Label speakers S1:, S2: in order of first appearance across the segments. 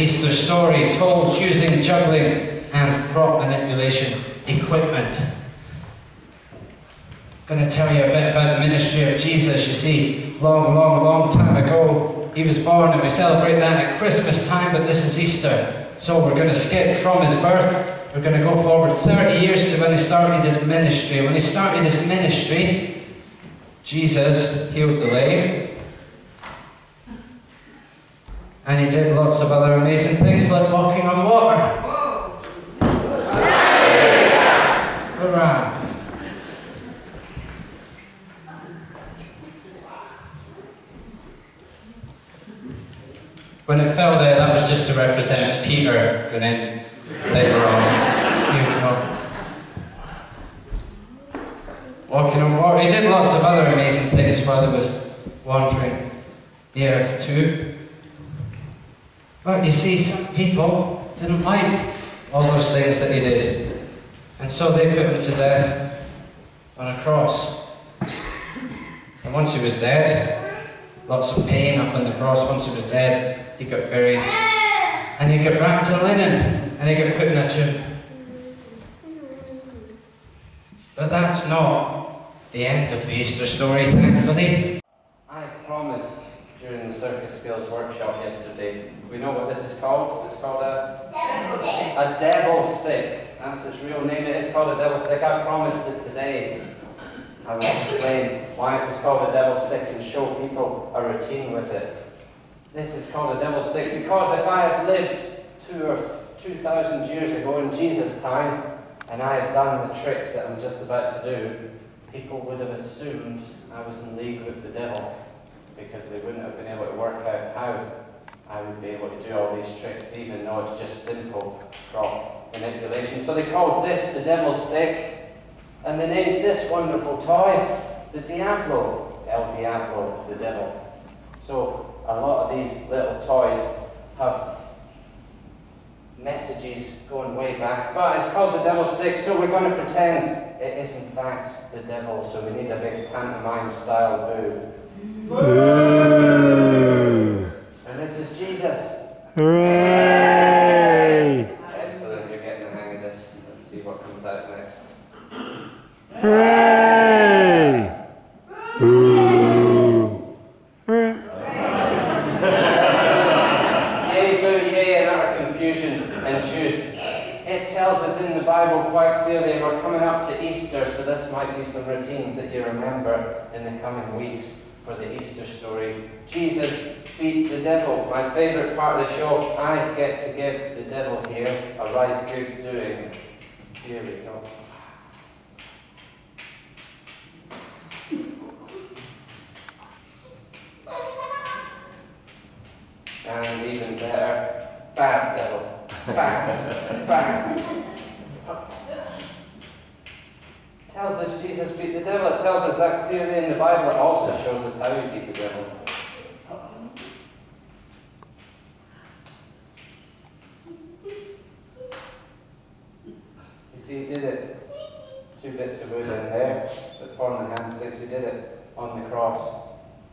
S1: Easter story told using juggling and prop manipulation equipment. I'm going to tell you a bit about the ministry of Jesus. You see, long time ago, he was born, and we celebrate that at Christmas time, but this is Easter. So we're going to skip from his birth. We're going to go forward 30 years to when he started his ministry. When he started his ministry, Jesus healed the lame. And he did lots of other amazing things, like walking on water. Hurrah! When it fell there, that was just to represent Peter going in later on. Walking on water. He did lots of other amazing things while he was wandering the earth too. But you see, some people didn't like all those things that he did. And so they put him to death on a cross. And once he was dead, lots of pain up on the cross. Once he was dead, he got buried. And he got wrapped in linen. And he got put in a tomb. But that's not the end of the Easter story, thankfully. I promised during the Circus Skills workshop yesterday, we know what this is called? It's called a devilstick. A devilstick. That's its real name. It is called a devilstick. I promised that today I will explain why it was called a devilstick and show people a routine with it. This is called a devilstick because if I had lived 2,000 years ago in Jesus' time and I had done the tricks that I'm just about to do, people would have assumed I was in league with the devil because they wouldn't have been able to work out how I would be able to do all these tricks, even though it's just simple prop manipulation. So they called this the devilstick, and they named this wonderful toy the Diablo, El Diablo, the devil. So a lot of these little toys have messages going way back, but it's called the devilstick, so we're going to pretend it is in fact the devil, so we need a big pantomime style boo. Boo! And this is Jesus.
S2: Hooray!
S1: Excellent, you're getting the hang of this. Let's see what comes out next.
S2: Hooray! Boo!
S1: Yay, boo, yay, and our confusion ensues. It tells us in the Bible quite clearly, and we're coming up to Easter, so this might be some routines that you remember in the coming weeks for the Easter story. Jesus beat the devil. My favourite part of the show, I get to give the devil here a right good doing. Here we go. And even better, bad devil. Bad. Tells us Jesus beat the devil. It tells us that clearly in the Bible. It also shows us how he beat the devil. You see, he did it. 2 bits of wood in there that form the hand sticks. He did it on the cross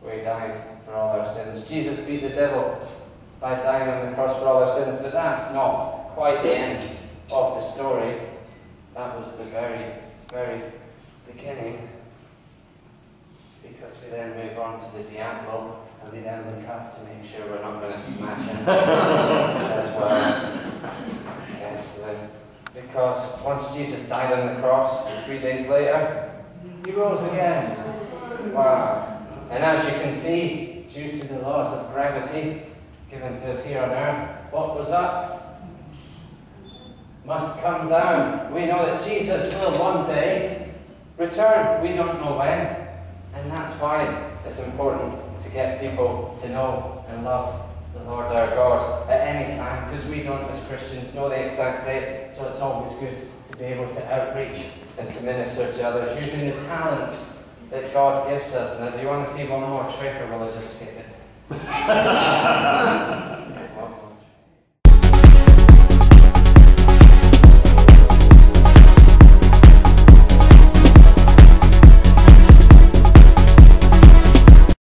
S1: where he died for all our sins. Jesus beat the devil by dying on the cross for all our sins. But that's not quite the end of the story. That was the very beginning, because we then move on to the Diablo, and we then look up to make sure we're not going to smash him as well. Excellent. Because once Jesus died on the cross, 3 days later, he rose again. Wow. And as you can see, due to the laws of gravity given to us here on earth, what goes up must come down. We know that Jesus will one day return. We don't know when. And that's why it's important to get people to know and love the Lord our God at any time, because we don't as Christians know the exact date, so it's always good to be able to outreach and to minister to others using the talent that God gives us. Now, do you want to see one more trick, or will I just skip it?